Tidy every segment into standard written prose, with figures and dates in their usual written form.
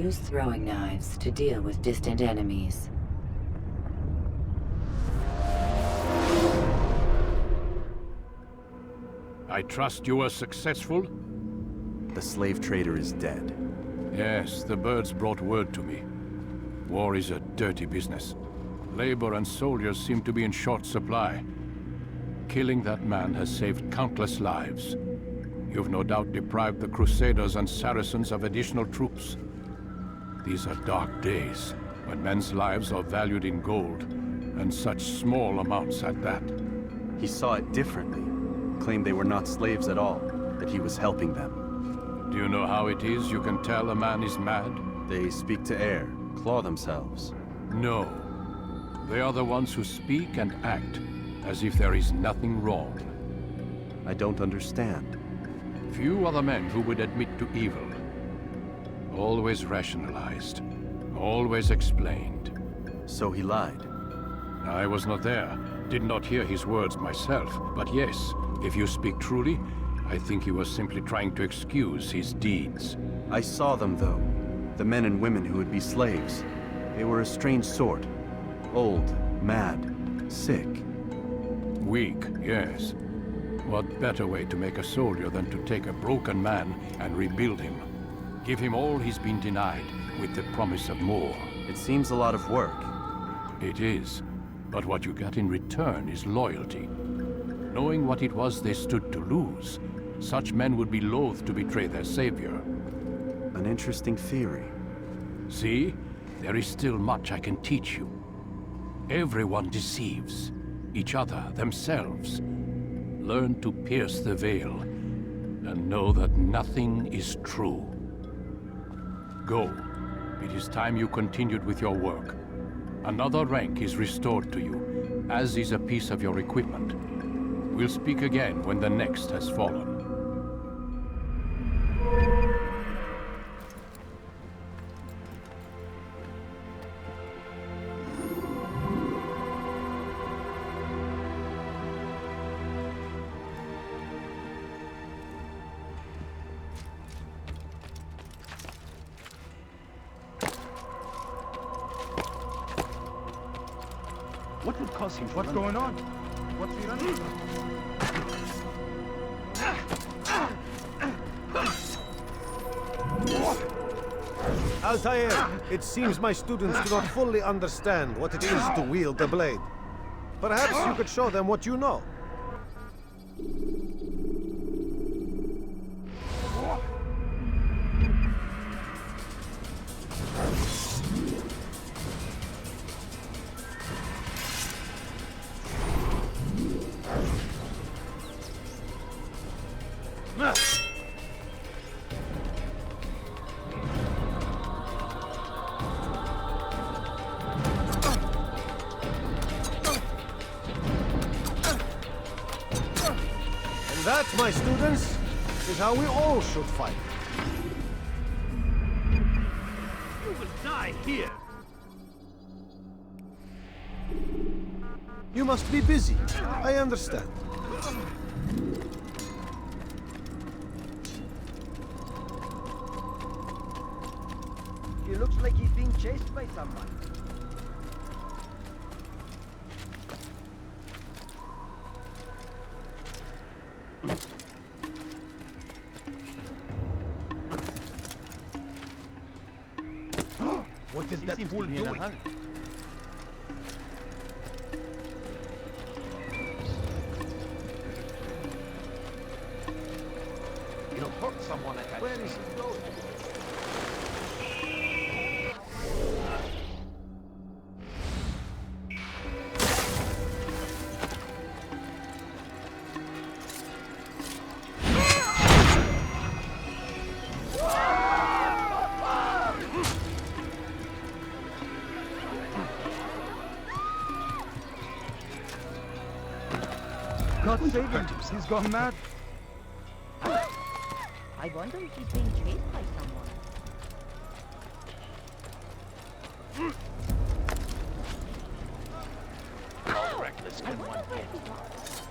use throwing knives to deal with distant enemies. I trust you were successful? The slave trader is dead. Yes, the birds brought word to me. War is a dirty business. Labor and soldiers seem to be in short supply. Killing that man has saved countless lives. You've no doubt deprived the Crusaders and Saracens of additional troops. These are dark days, when men's lives are valued in gold, and such small amounts at that. He saw it differently. Claimed they were not slaves at all, that he was helping them. Do you know how it is you can tell a man is mad? They speak to air, claw themselves. No. They are the ones who speak and act as if there is nothing wrong. I don't understand. Few are the men who would admit to evil. Always rationalized. Always explained. So he lied. I was not there. Did not hear his words myself. But yes, if you speak truly, I think he was simply trying to excuse his deeds. I saw them, though. The men and women who would be slaves. They were a strange sort. Old, mad, sick. Weak, yes. What better way to make a soldier than to take a broken man and rebuild him? Give him all he's been denied, with the promise of more. It seems a lot of work. It is. But what you get in return is loyalty. Knowing what it was they stood to lose, such men would be loath to betray their savior. An interesting theory. See? There is still much I can teach you. Everyone deceives. Each other, themselves. Learn to pierce the veil, and know that nothing is true. Go. It is time you continued with your work. Another rank is restored to you, as is a piece of your equipment. We'll speak again when the next has fallen. What would cause him? What's going on? What's he running from? Altair, it seems my students do not fully understand what it is to wield the blade. Perhaps you could show them what you know. That, my students, is how we all should fight. You will die here. You must be busy. I understand. He looks like he's being chased by someone. What is that fool doing? He'll hurt someone at that. Where is he going? God save him! He's gone mad. I wonder if he's being chased by someone. How reckless I can wonder one where get? he was.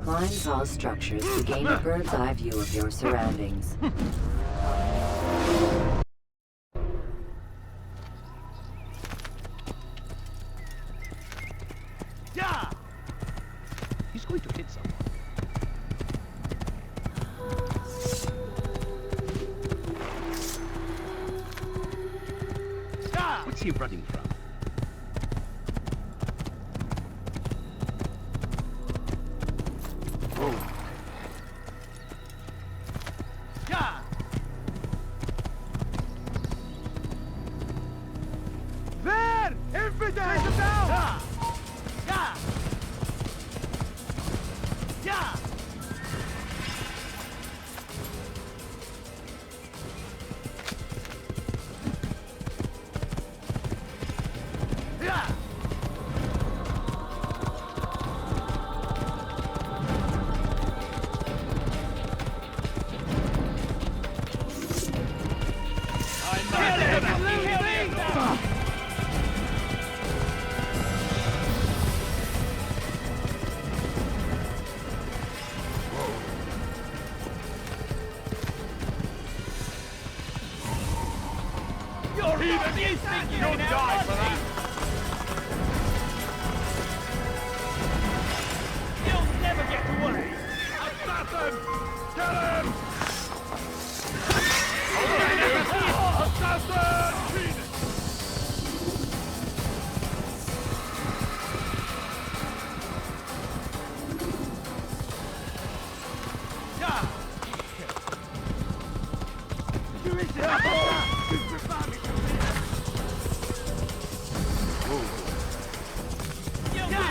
Climb tall structures to gain a bird's eye view of your surroundings. Yeah! He's going to hit someone. Yeah! What's he running from? Yeah! There! Infidels! Yeah! Yeah! Yeah! Yeah! You'll die for that! You'll never get away! Assassin! Kill him! Assassin! Yeah! Do it! Assassin! Kill him!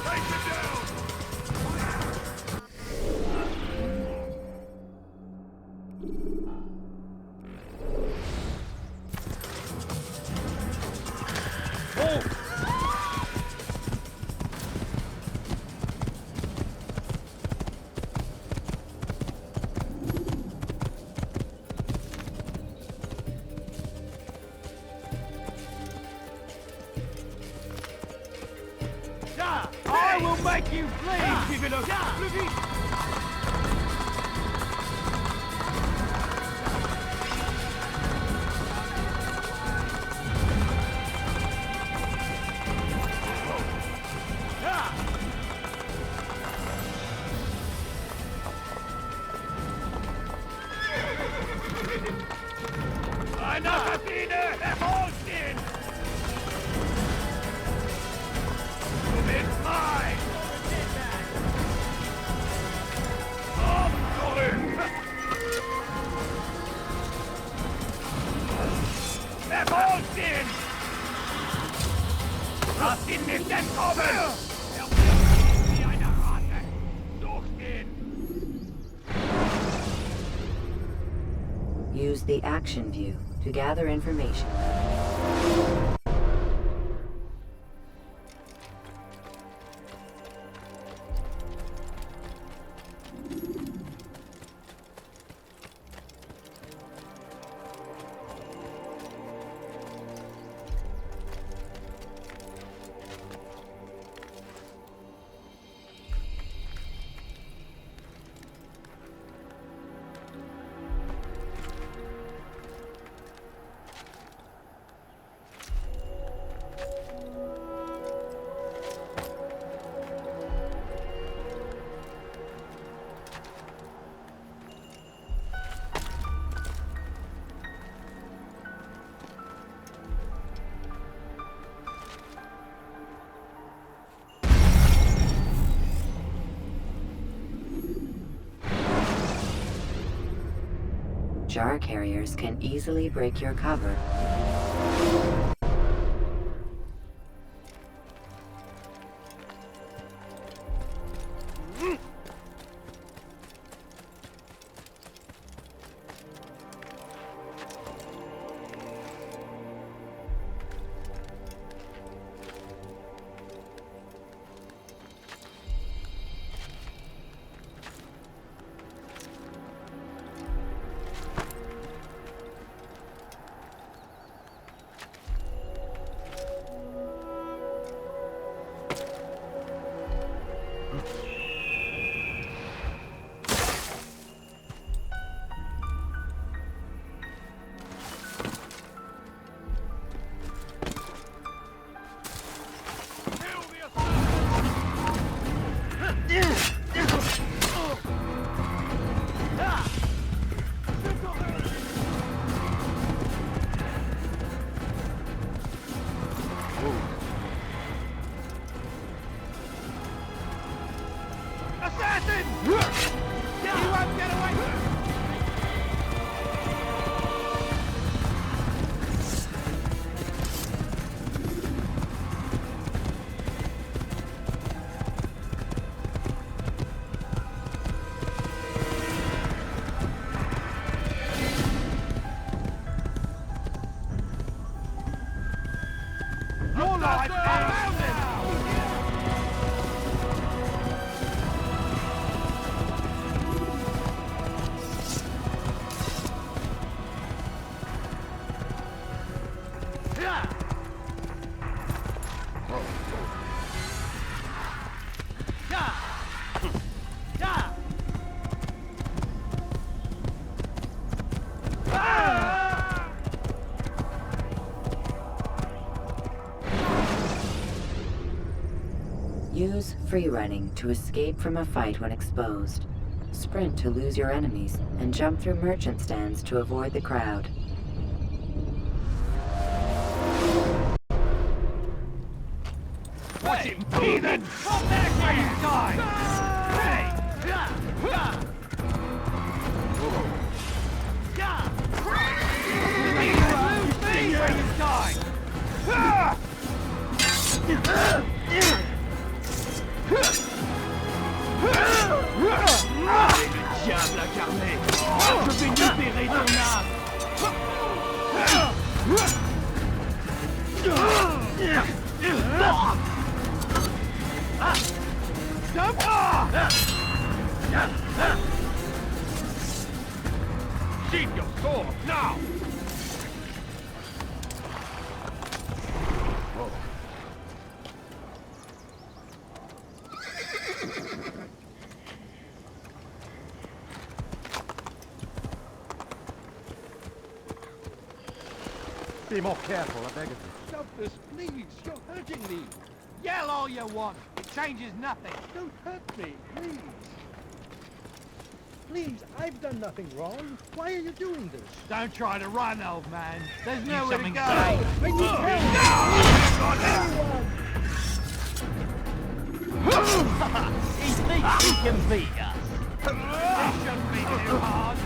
Take him down! I will make you bleed! Give it up! Eine Kabine! Hervorstehen! Du bist mein! Komm zurück! Hervorstehen! Lass ihn nicht entkommen! Er wird wie eine Rate! Durchgehen! Use the action view to gather information. Jar carriers can easily break your cover. Assassin! You won't get away! Your life found him! Use free running to escape from a fight when exposed. Sprint to lose your enemies, and jump through merchant stands to avoid the crowd. Watch him, heathen! Come back where you died! Hey! Lose me where you died! Le diable incarné! Je vais libérer ton âme! Sheath your sword, now! Be more careful, I beg of you. Stop this, please! You're hurting me! Yell all you want! It changes nothing! Don't hurt me, please. Please, I've done nothing wrong. Why are you doing this? Don't try to run, old man. There's nowhere to go. I need help! He thinks he can beat us. This shouldn't be too hard.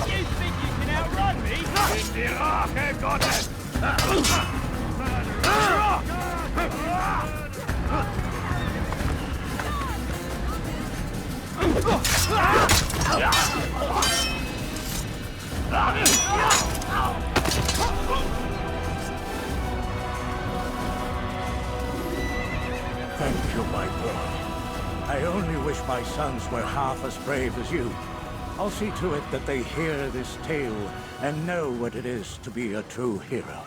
You think you can outrun me? In the Acre, goddess! Thank you, my boy. I only wish my sons were half as brave as you. I'll see to it that they hear this tale and know what it is to be a true hero.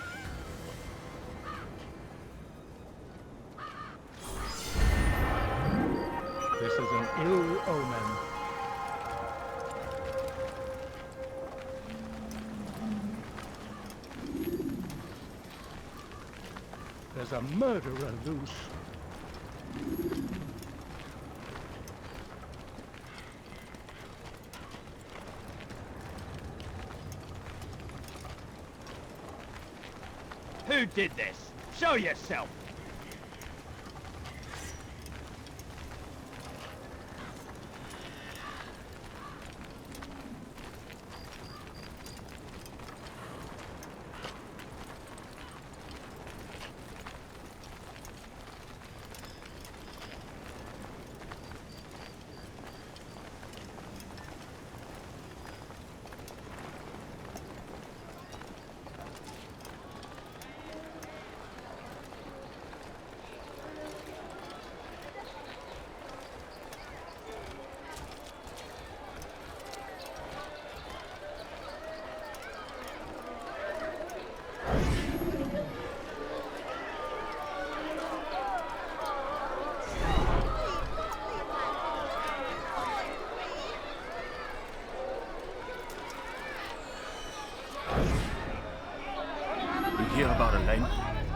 This is an ill omen. There's a murderer loose. Who did this? Show yourself!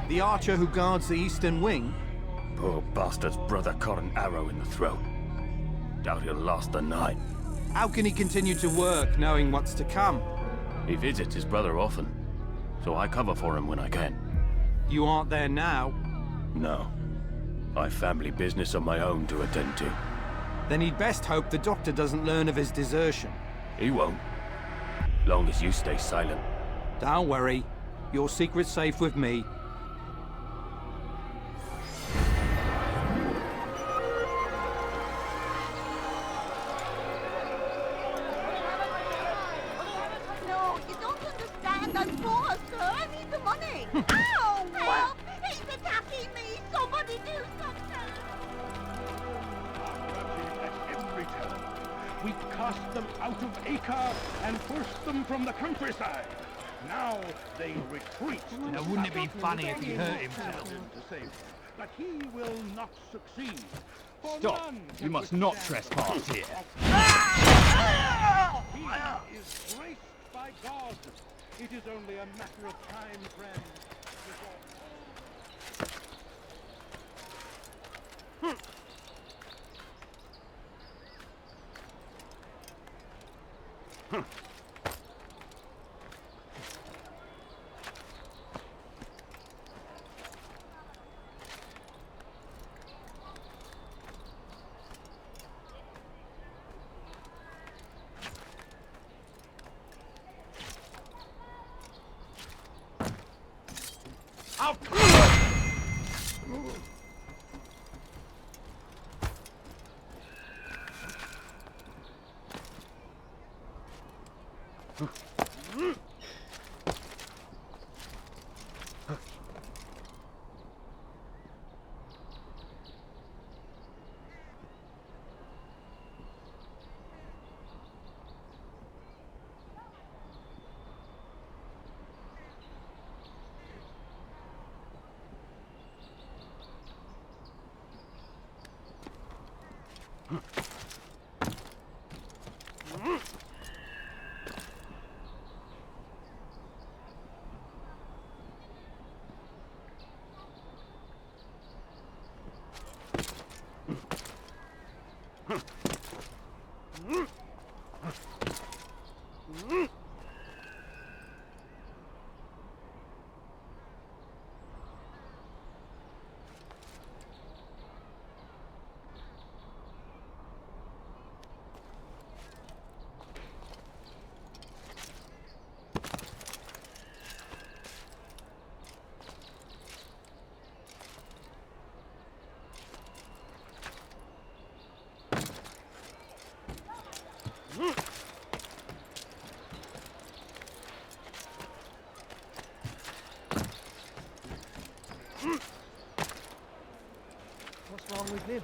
The archer who guards the eastern wing? Poor bastard's brother caught an arrow in the throat. Doubt he'll last the night. How can he continue to work, knowing what's to come? He visits his brother often, so I cover for him when I can. You aren't there now? No. I've family business of my own to attend to. Then he'd best hope the doctor doesn't learn of his desertion. He won't. Long as you stay silent. Don't worry. Your secret's safe with me. No, you don't understand. I'm poor, sir. I need the money. Ow! Help! He's attacking me! Somebody do something! At every turn, we cast them out of Acre and forced them from the countryside. Now they retreat. Now, wouldn't it be funny if he hurt himself? But he will not succeed. For Stop! none You can must not withstand trespass the here. He is graced by God. It is only a matter of time, friend. What's wrong with him?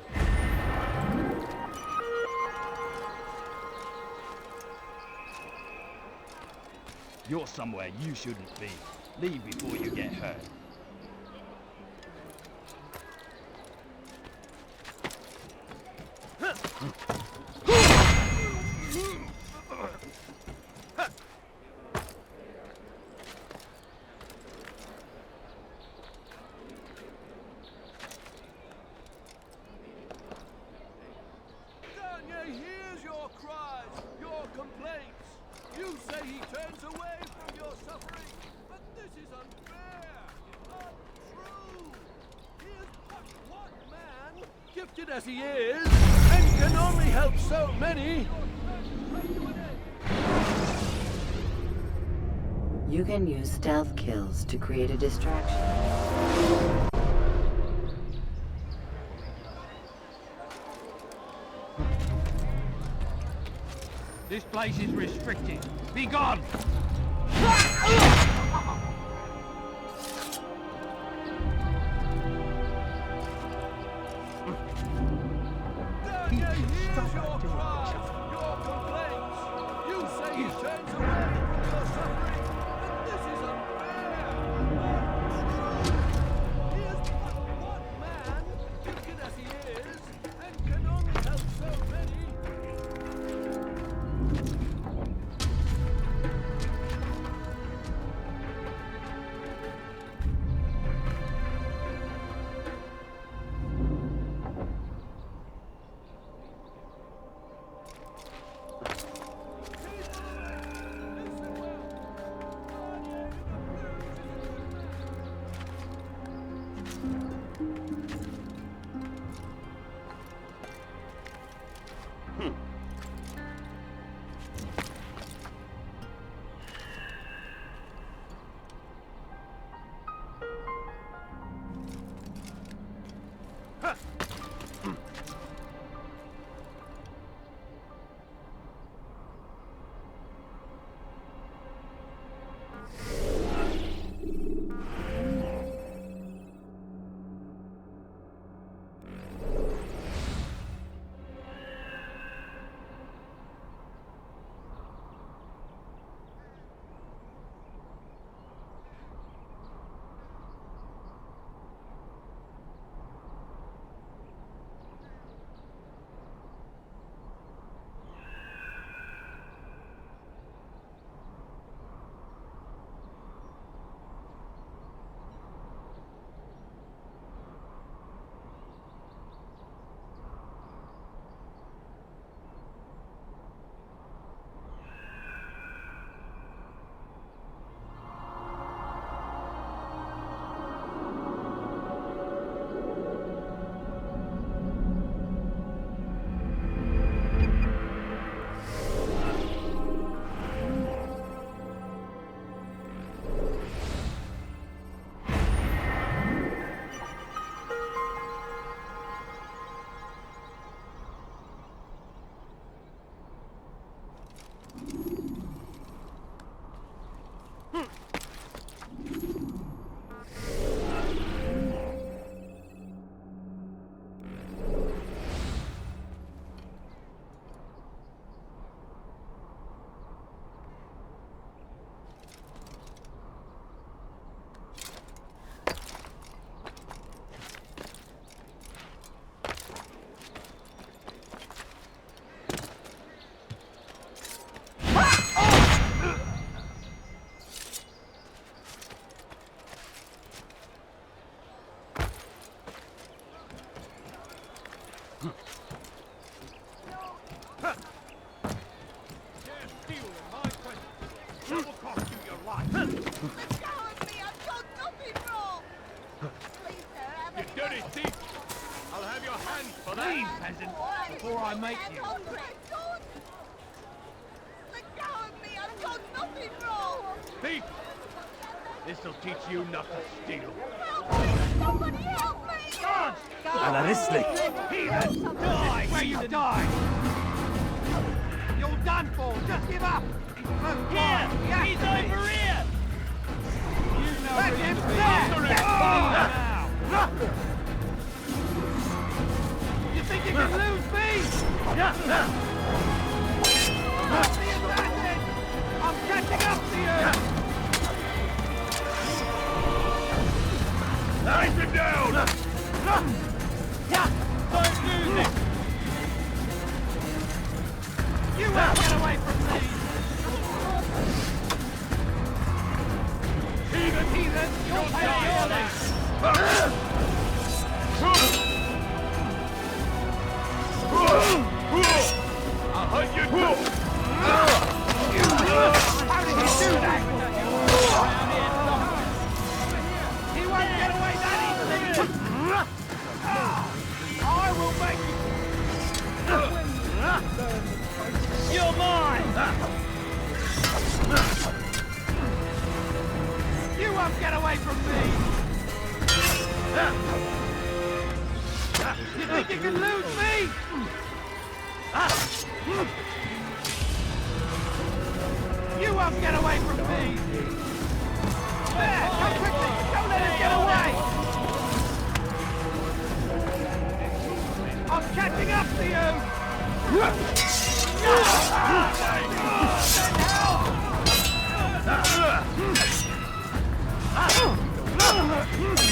You're somewhere you shouldn't be. Leave before you get hurt. Hears your cries, your complaints. You say he turns away from your suffering, but this is unfair, untrue. He is but one man, gifted as he is, and can only help so many. You can use stealth kills to create a distraction. This place is restricted. Be gone! Daniel hears your cries, your complaints. You say he turns away from your suffering, but this is unfair, untrue. He is but one man, gifted as he is, and can only help so many. Before I make you. Let go of me! I've done nothing wrong! Thief! This'll teach you not to steal. Help me! Somebody help me! Guards! Anaristlik! Heathens! Die where you die! You're done for! Just give up! Here! He's over here! You know let him after it! Now! You think you can lose me? The advantage! I'm catching up to you! Knife him down! Don't lose it! You won't get away from me! Heathen! You'll pay your last! I'll hunt you too! How did he do that? He won't get away that easily! I will make you... You're mine! You won't get away from me! You think you can lose me? You won't get away from me! There! Come quickly! Don't let him get away! I'm catching up to you!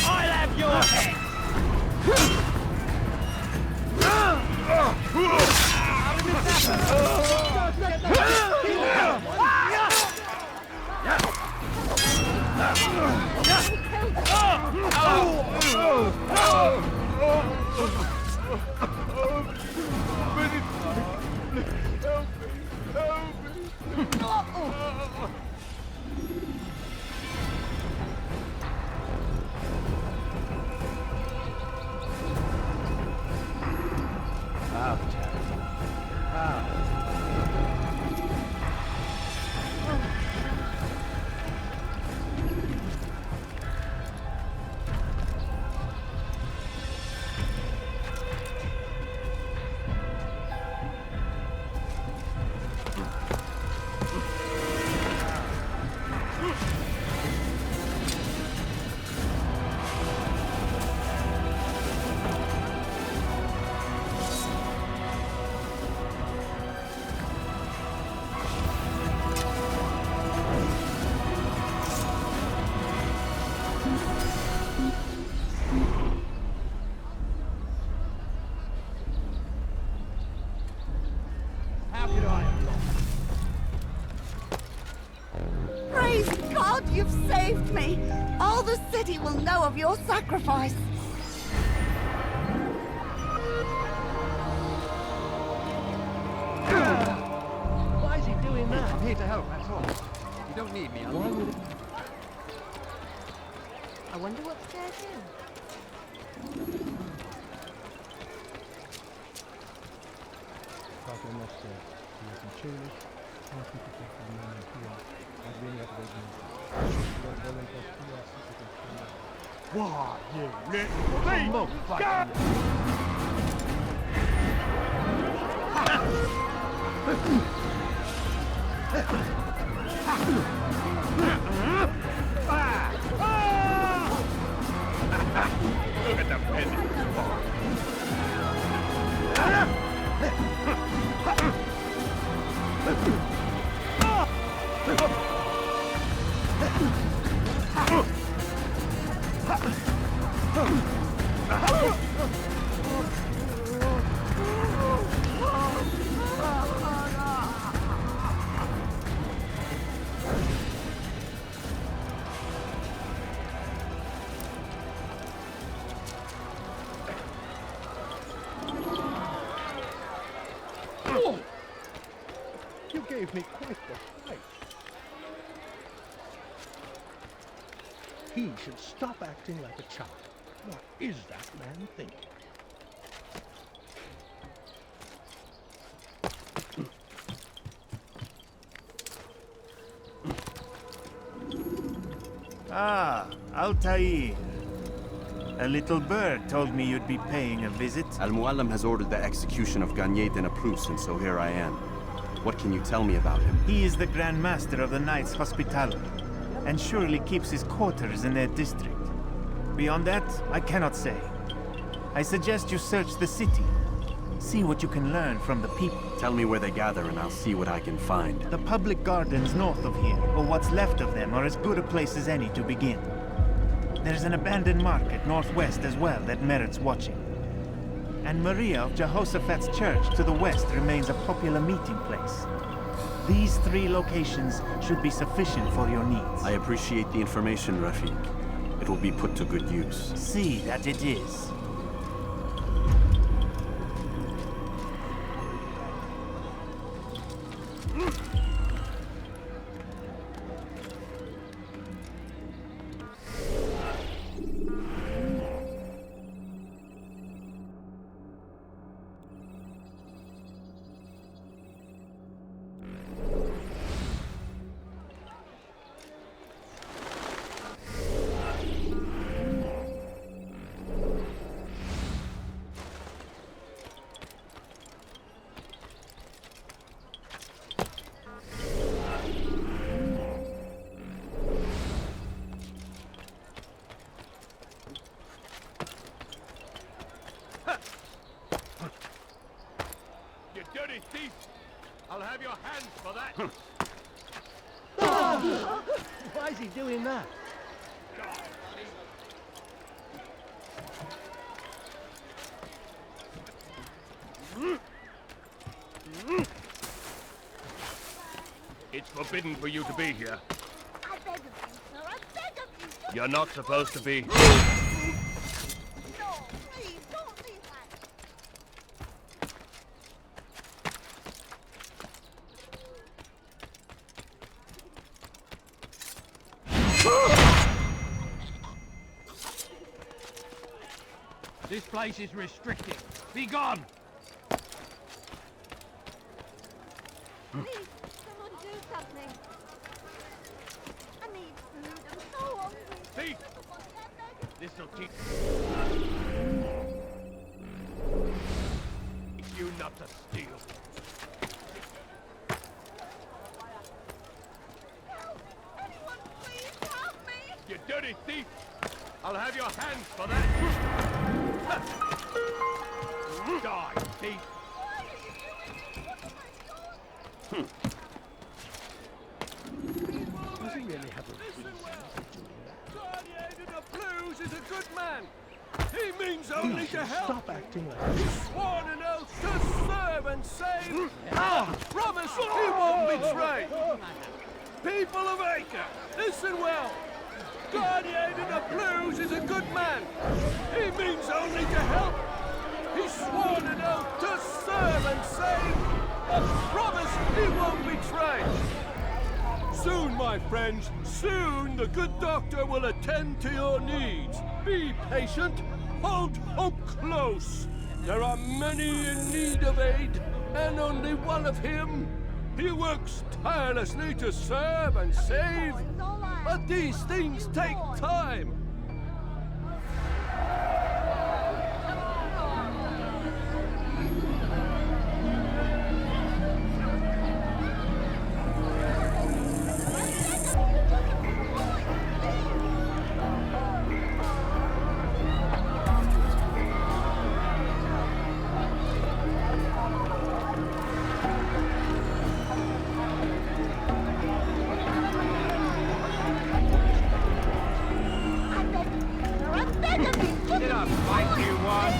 I'll have your head! Outcast. How could I have lost? Praise God, you've saved me. All the city will know of your sacrifice. Why is he doing that? I'm here to help, that's all. You don't need me, why would I wonder what scares him. Why, you little Look at the peasant. You gave me quite the fright. He should stop acting like a child. What is that man thinking? Ah, Altair. A little bird told me you'd be paying a visit. Al-Muallim has ordered the execution of Garnier de Naplouse, and so here I am. What can you tell me about him? He is the Grand Master of the Knights Hospitaller, and surely keeps his quarters in their district. Beyond that, I cannot say. I suggest you search the city. See what you can learn from the people. Tell me where they gather and I'll see what I can find. The public gardens north of here, or what's left of them, are as good a place as any to begin. There's an abandoned market northwest as well that merits watching. And Maria of Jehoshaphat's church to the west remains a popular meeting place. These three locations should be sufficient for your needs. I appreciate the information, Rafiq. It will be put to good use. See that it is. You dirty thief! I'll have your hands for that! Why is he doing that? It's forbidden for you to be here. I beg of you, sir. I beg of you. Just... You're not supposed to be. No, please, don't leave that. This place is restricted. Be gone! Please, someone do something. I need food. I'm so hungry. Thief! This'll teach you not to steal. Help! Anyone, please help me! You dirty thief! I'll have your hands for that! Die, thief! Why are you doing this? What have I done? Does he really have a reason? Guardian of the Blues is a good man! He means only to help! Stop acting like He's sworn an oath to serve and save! Promise he won't betray! People of Acre, listen well! Guardian of the Blues is a good man! He means only to help! He's sworn an oath to serve and save! A promise he won't betray! Soon, my friends, soon the good doctor will attend to your needs. Be patient, hold hope close. There are many in need of aid, and only one of him. He works tirelessly to serve and save, but these things take time. Get up, fight you one!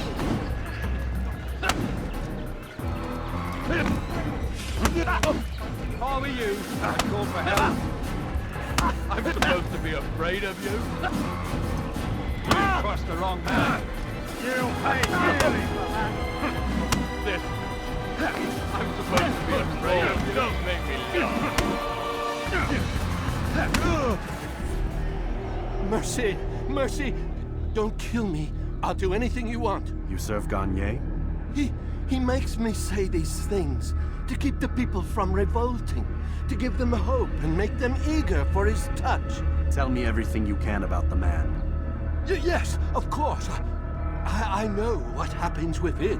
How are you? Call for help. I'm supposed to be afraid of you. You crossed the wrong man. You'll pay dearly for that! This. I'm supposed to be afraid of you. Don't make me laugh. Mercy! Mercy! Don't kill me. I'll do anything you want. You serve Gagne? He makes me say these things to keep the people from revolting, to give them hope and make them eager for his touch. Tell me everything you can about the man. Yes, of course. I know what happens within,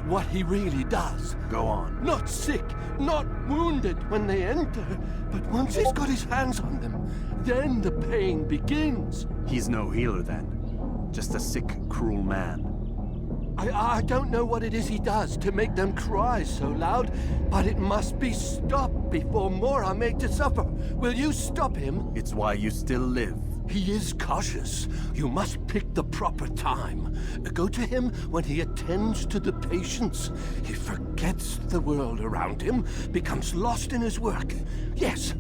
what he really does. Go on. Not sick, not wounded when they enter, but once he's got his hands on them, then the pain begins. He's no healer then. Just a sick, cruel man. I don't know what it is he does to make them cry so loud, but it must be stopped before more are made to suffer. Will you stop him? It's why you still live. He is cautious. You must pick the proper time. Go to him when he attends to the patients. He forgets the world around him, becomes lost in his work. Yes,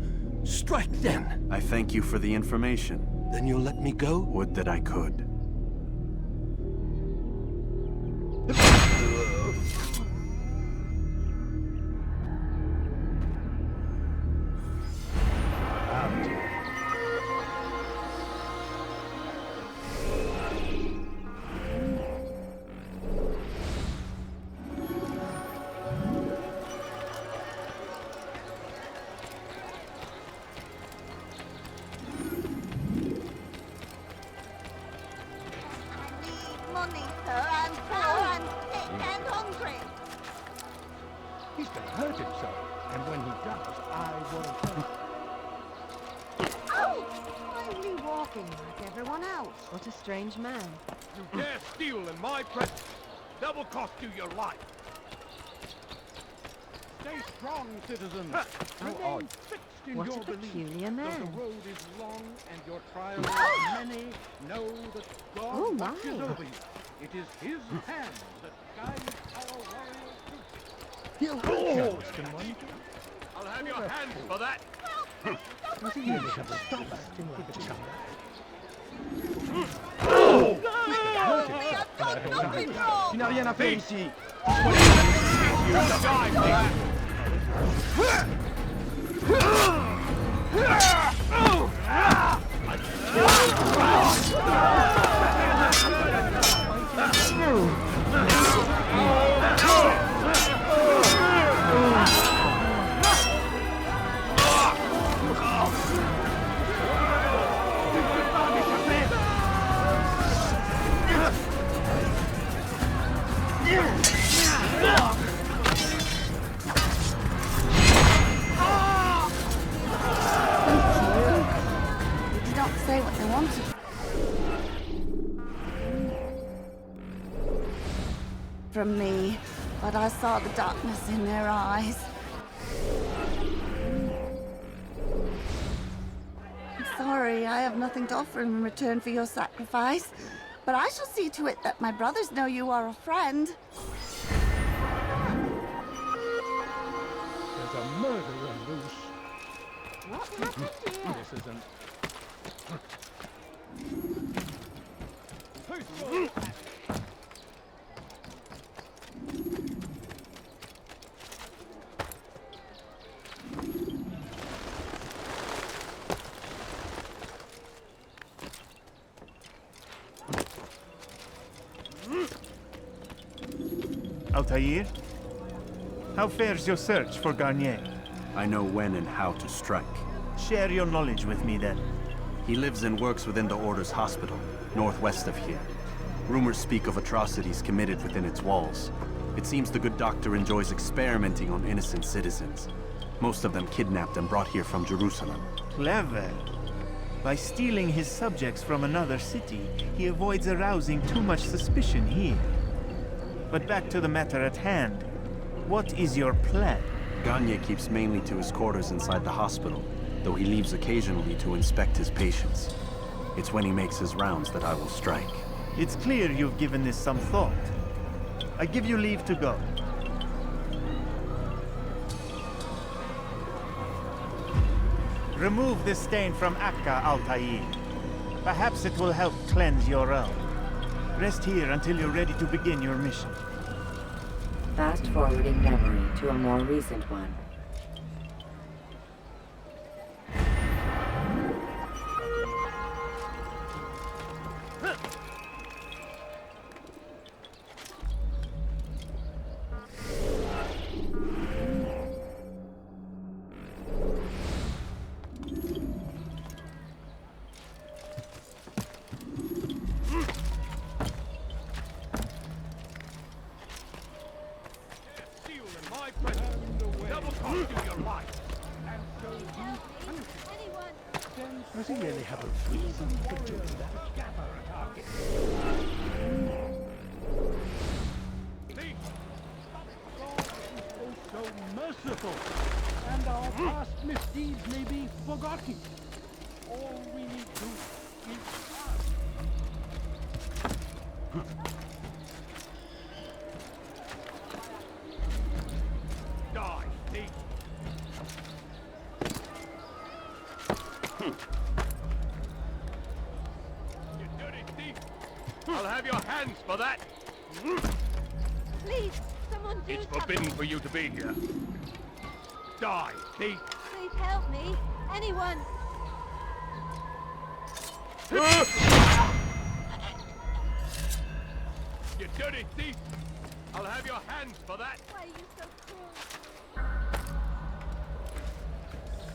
strike then. I thank you for the information. Then you'll let me go? Would that I could. Money, sir. I'm poor and sick and hungry. He's going to hurt himself, and when he does, I won't help. Oh! Only walking like everyone else. What a strange man. You dare steal in my presence. That will cost you your life. Stay strong, citizens. Remain fixed in What your a belief. peculiar Though man. the road is long and your trials are many, know that God Oh, my. watches over you. It is his hand that guides our warriors through. I'll have your hands for that. Does he really have to stop acting like a child? Help me! I've done nothing wrong! Tu n'as rien à faire ici. You die for that. want. From me, but I saw the darkness in their eyes. I'm sorry, I have nothing to offer in return for your sacrifice, but I shall see to it that my brothers know you are a friend. There's a murderer loose. What happened here? This isn't. Altair? How fares your search for Garnier? I know when and how to strike. Share your knowledge with me then. He lives and works within the Order's hospital, northwest of here. Rumors speak of atrocities committed within its walls. It seems the good doctor enjoys experimenting on innocent citizens. Most of them kidnapped and brought here from Jerusalem. Clever. By stealing his subjects from another city, he avoids arousing too much suspicion here. But back to the matter at hand. What is your plan? Gagne keeps mainly to his quarters inside the hospital, though he leaves occasionally to inspect his patients. It's when he makes his rounds that I will strike. It's clear you've given this some thought. I give you leave to go. Remove this stain from Acre, Altair. Perhaps it will help cleanse your realm. Rest here until you're ready to begin your mission. Fast-forwarding memory to a more recent one. Does he really have a reason for doing that? Gather a target. God is also merciful, and our past misdeeds may be forgotten. All we need to is ask. Die, thief! I'll have your hands for that! Please, someone do It's something. forbidden for you to be here. Die, thief! Please help me. Anyone. You dirty thief! I'll have your hands for that! Why are you so cruel?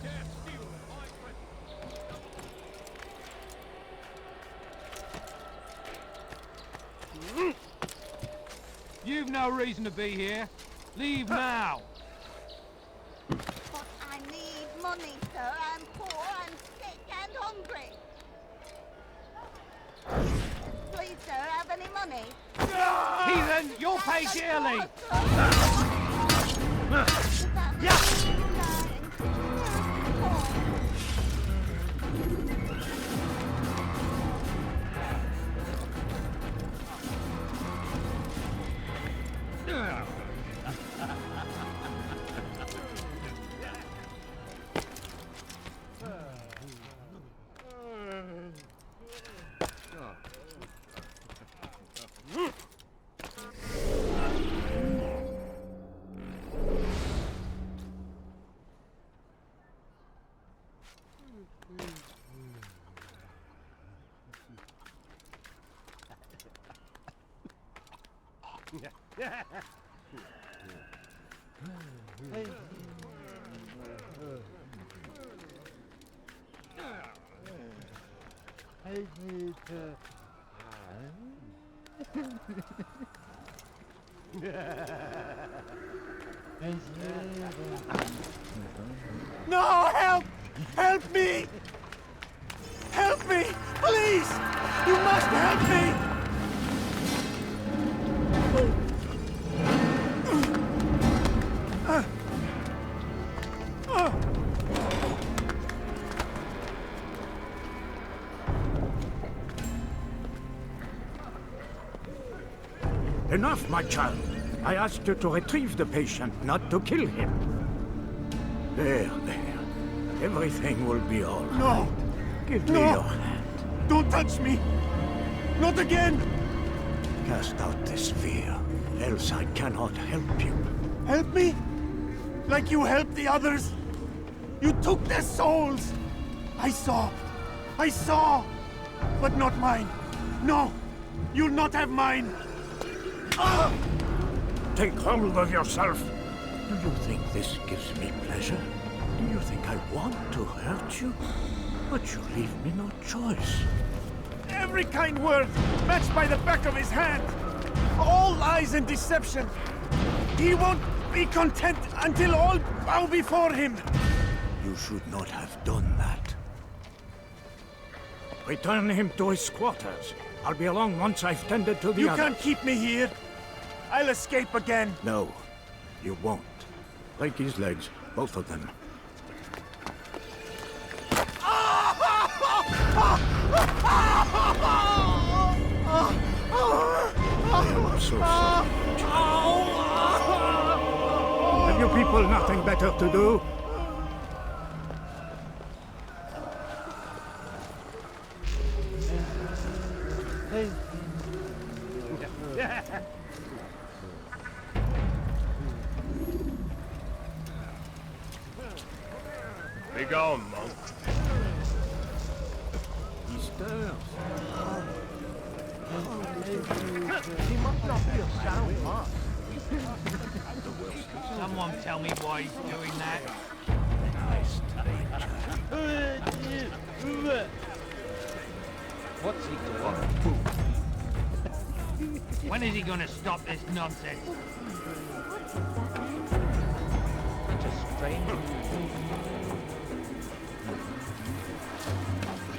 Dare steal my present! You've no reason to be here. Leave now. But I need money, sir. I'm poor, I'm sick and hungry. Please, sir, have any money? Heathen, you'll pay dearly. No, help! Help me! Help me! Please! You must help me! Enough, my child. I asked you to retrieve the patient, not to kill him. There. Everything will be all right. No! Give me your hand. Don't touch me! Not again! Cast out this fear, else I cannot help you. Help me? Like you helped the others? You took their souls! I saw! But not mine! No! You'll not have mine! Take hold of yourself! Do you think this gives me pleasure? Do you think I want to hurt you? But you leave me no choice. Every kind word matched by the back of his hand! All lies and deception! He won't be content until all bow before him! You should not have done that. Return him to his quarters. I'll be along once I've tended to the others. You can't keep me here! I'll escape again! No, you won't. Break his legs, both of them. I am so sorry. Have you people nothing better to do? Be gone, monk. He stirs. He must not be of sound mind. Someone tell me why he's doing that. What's he doing? When is he gonna stop this nonsense? Such a strange...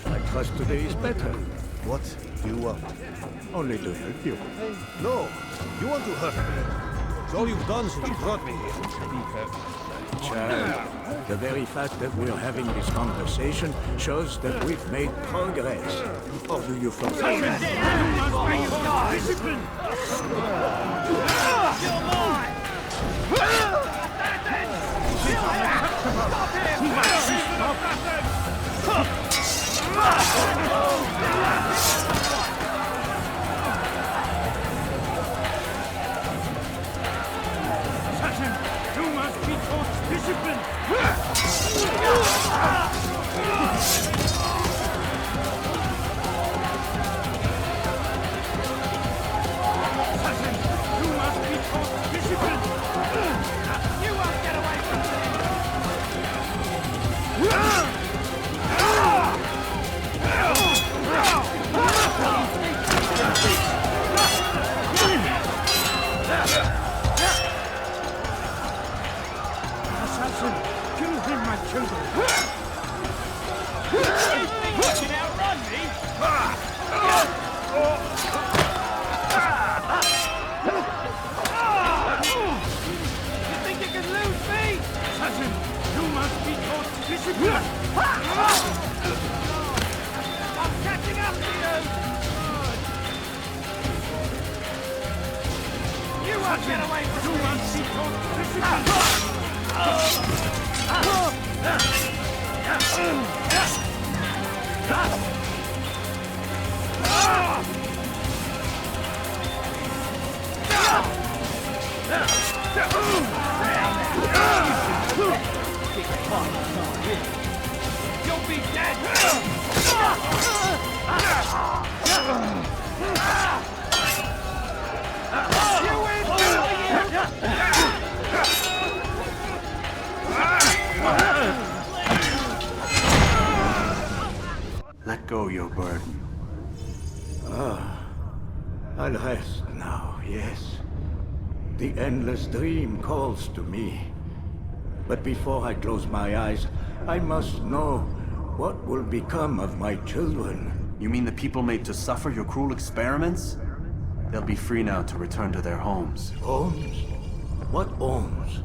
I trust today is better. What do you want? Only to help you. No, you want to hurt me. It's all you've done since you brought me here. Child, the very fact that we're having this conversation shows that we've made progress. Or do you forget? Discipline! Assassin, you must be taught discipline! Assassin, you must be taught discipline! You won't get away from Assassin, kill him, my children! You think you can outrun me? You think you can lose me? Assassin, you must be taught discipline! I'm catching up to you! You won't get away from me! You must be taught discipline! You'll be dead! You win! Let go your burden. I'll rest now, yes. The endless dream calls to me. But before I close my eyes, I must know what will become of my children. You mean the people made to suffer your cruel experiments? They'll be free now to return to their homes. Homes? What homes?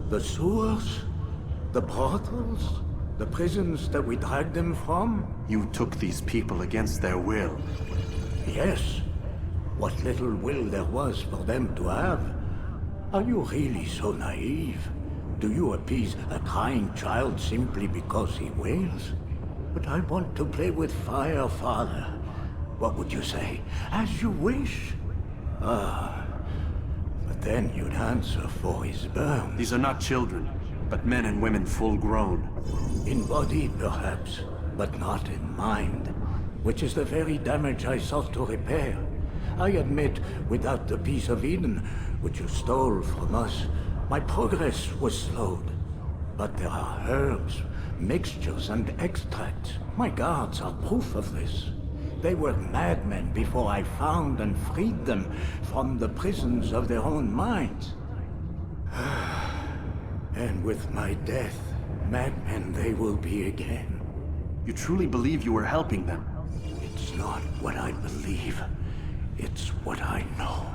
The sewers? The brothels? The prisons that we dragged them from? You took these people against their will. Yes. What little will there was for them to have. Are you really so naive? Do you appease a crying child simply because he wails? But I want to play with fire, Father. What would you say? As you wish. Ah. But then you'd answer for his burn. These are not children, but men and women full grown. In body, perhaps, but not in mind. Which is the very damage I sought to repair. I admit, without the piece of Eden, which you stole from us, my progress was slowed. But there are herbs, mixtures, and extracts. My guards are proof of this. They were madmen before I found and freed them from the prisons of their own minds. And with my death, madmen they will be again. You truly believe you were helping them? It's not what I believe. It's what I know.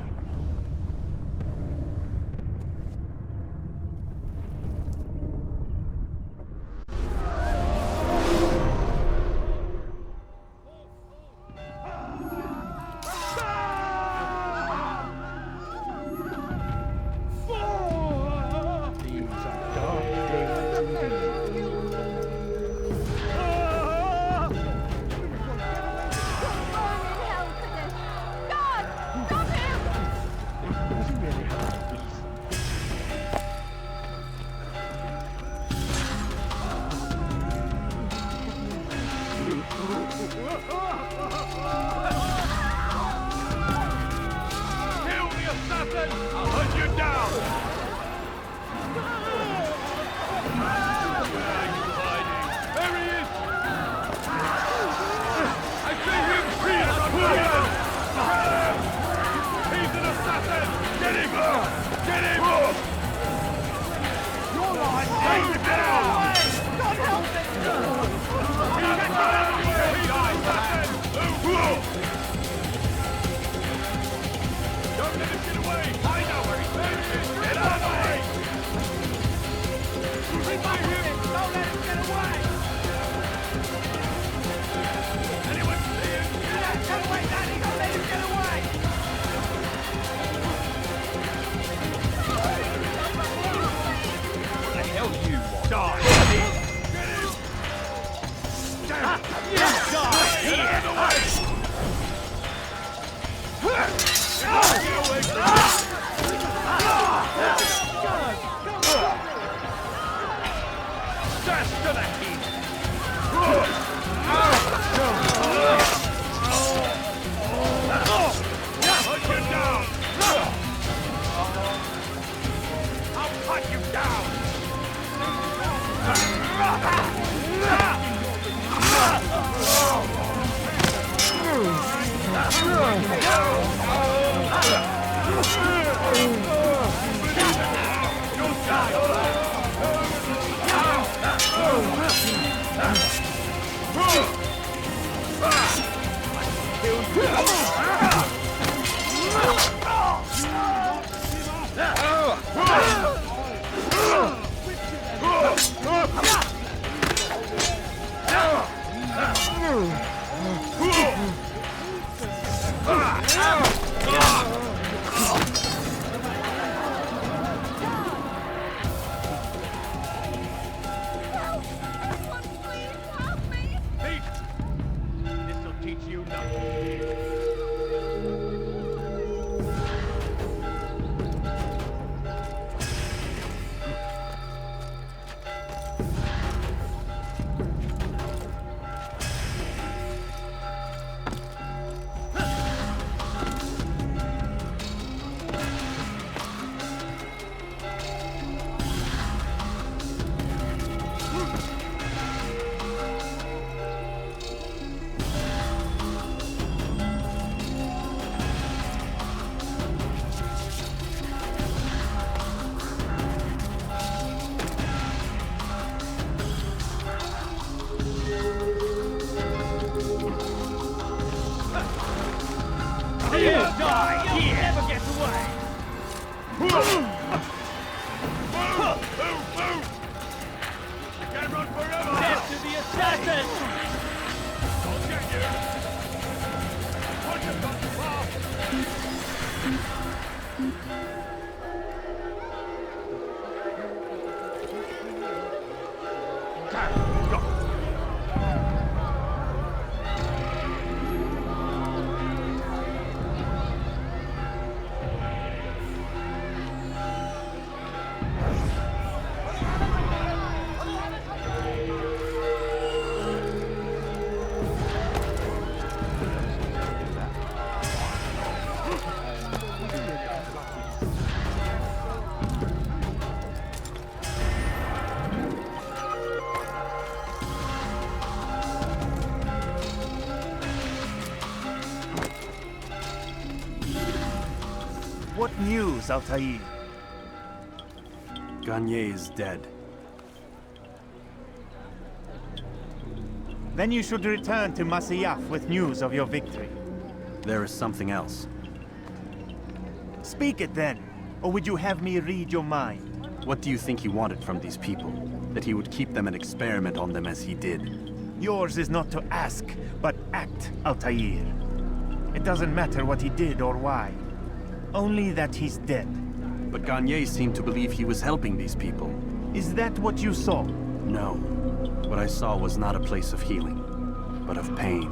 You'll never get away! You can't run forever! Death to the assassin! I'll get you! Once you've gone too far! What news, Altair? Gagne is dead. Then you should return to Masyaf with news of your victory. There is something else. Speak it then, or would you have me read your mind? What do you think he wanted from these people? That he would keep them and experiment on them as he did? Yours is not to ask, but act, Altair. It doesn't matter what he did or why. Only that he's dead. But Gagne seemed to believe he was helping these people. Is that what you saw? No. What I saw was not a place of healing, but of pain.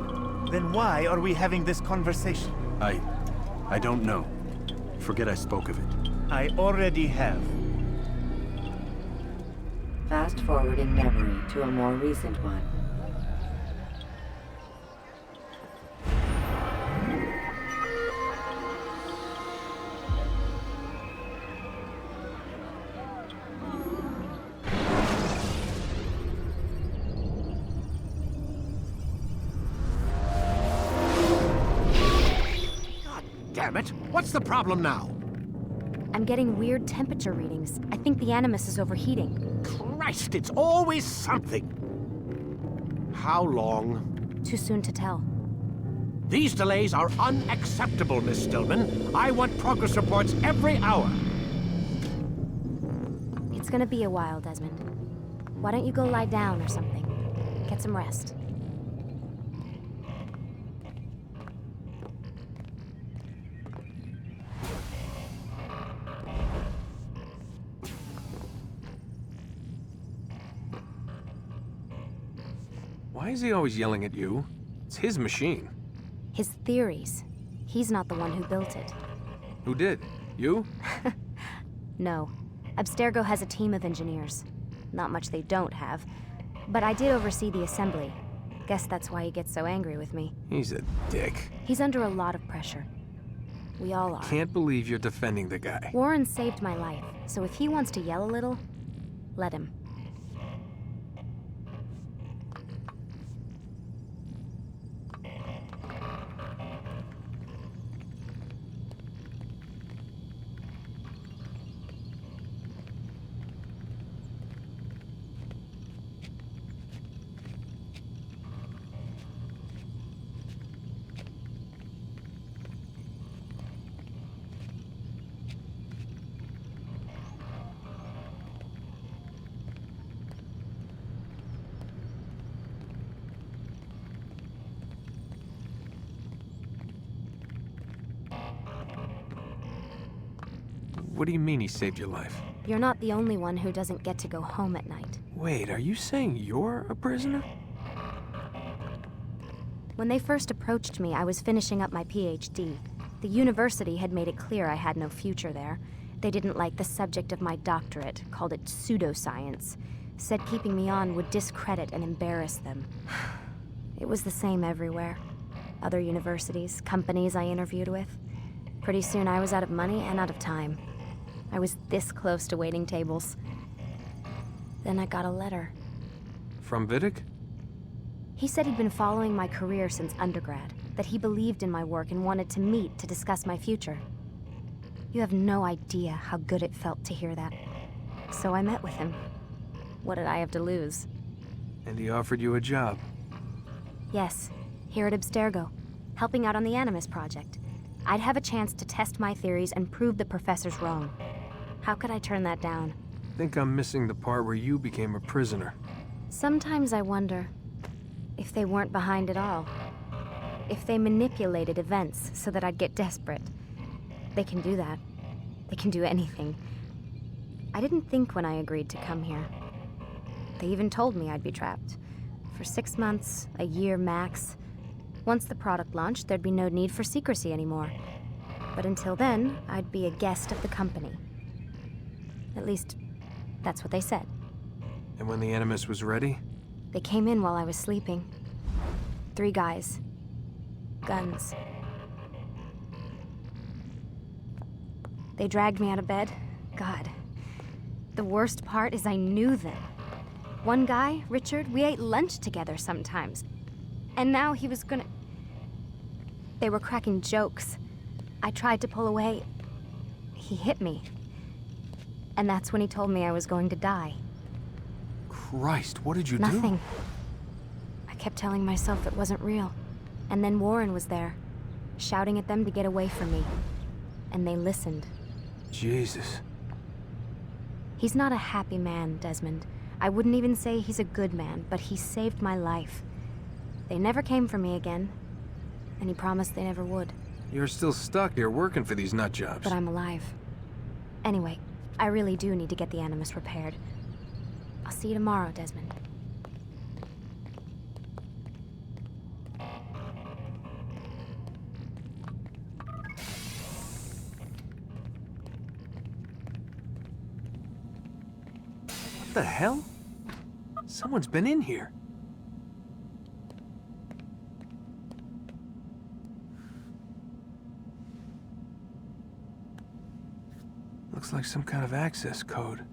Then why are we having this conversation? I don't know. Forget I spoke of it. I already have. Fast forwarding memory to a more recent one. Damn it! What's the problem now? I'm getting weird temperature readings. I think the Animus is overheating. Christ, it's always something! How long? Too soon to tell. These delays are unacceptable, Miss Stillman. I want progress reports every hour. It's gonna be a while, Desmond. Why don't you go lie down or something? Get some rest. Why is he always yelling at you? It's his machine. His theories. He's not the one who built it. Who did? You? No. Abstergo has a team of engineers. Not much they don't have. But I did oversee the assembly. Guess that's why he gets so angry with me. He's a dick. He's under a lot of pressure. We all are. Can't believe you're defending the guy. Warren saved my life, so if he wants to yell a little, let him. What do you mean he saved your life? You're not the only one who doesn't get to go home at night. Wait, are you saying you're a prisoner? When they first approached me, I was finishing up my PhD. The university had made it clear I had no future there. They didn't like the subject of my doctorate, called it pseudoscience. Said keeping me on would discredit and embarrass them. It was the same everywhere. Other universities, companies I interviewed with. Pretty soon I was out of money and out of time. I was this close to waiting tables. Then I got a letter. From Vidic? He said he'd been following my career since undergrad, that he believed in my work and wanted to meet to discuss my future. You have no idea how good it felt to hear that. So I met with him. What did I have to lose? And he offered you a job? Yes, here at Abstergo, helping out on the Animus project. I'd have a chance to test my theories and prove the professors wrong. How could I turn that down? I think I'm missing the part where you became a prisoner. Sometimes I wonder if they weren't behind it all. If they manipulated events so that I'd get desperate. They can do that. They can do anything. I didn't think when I agreed to come here. They even told me I'd be trapped. For 6 months, a year max. Once the product launched, there'd be no need for secrecy anymore. But until then, I'd be a guest of the company. At least, that's what they said. And when the Animus was ready? They came in while I was sleeping. 3 guys. Guns. They dragged me out of bed. God. The worst part is I knew them. One guy, Richard, we ate lunch together sometimes. And now he was gonna... They were cracking jokes. I tried to pull away. He hit me. And that's when he told me I was going to die. Christ, what did you do? Nothing. I kept telling myself it wasn't real. And then Warren was there, shouting at them to get away from me. And they listened. Jesus. He's not a happy man, Desmond. I wouldn't even say he's a good man, but he saved my life. They never came for me again, and he promised they never would. You're still stuck here working for these nut jobs. But I'm alive. Anyway, I really do need to get the Animus repaired. I'll see you tomorrow, Desmond. What the hell? Someone's been in here. Looks like some kind of access code.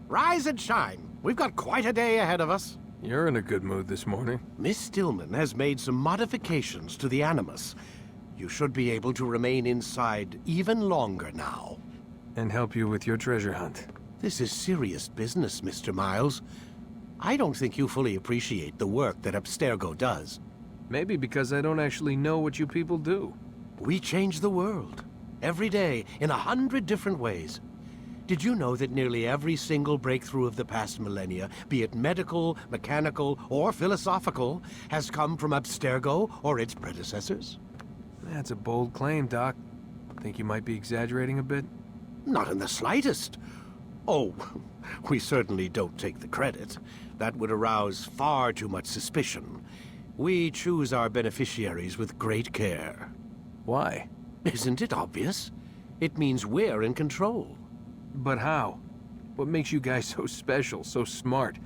Rise and shine. We've got quite a day ahead of us. You're in a good mood this morning. Miss Stillman has made some modifications to the Animus. You should be able to remain inside even longer now. And help you with your treasure hunt. This is serious business, Mr. Miles. I don't think you fully appreciate the work that Abstergo does. Maybe because I don't actually know what you people do. We change the world. Every day, in 100 different ways. Did you know that nearly every single breakthrough of the past millennia, be it medical, mechanical, or philosophical, has come from Abstergo or its predecessors? That's a bold claim, Doc. Think you might be exaggerating a bit? Not in the slightest. Oh, we certainly don't take the credit. That would arouse far too much suspicion. We choose our beneficiaries with great care. Why? Isn't it obvious? It means we're in control. But how? What makes you guys so special, so smart?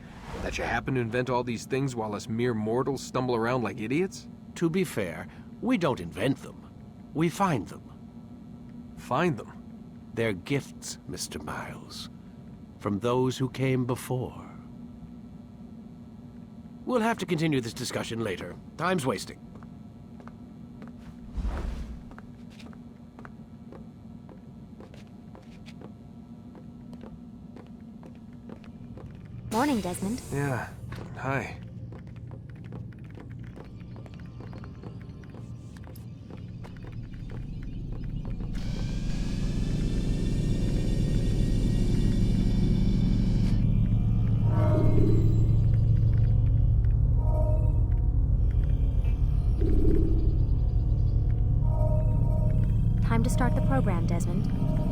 That you happen to invent all these things while us mere mortals stumble around like idiots? To be fair, we don't invent them. We find them. Find them? They're gifts, Mr. Miles. From those who came before. We'll have to continue this discussion later. Time's wasting. Morning, Desmond. Yeah. Hi. Time to start the program, Desmond.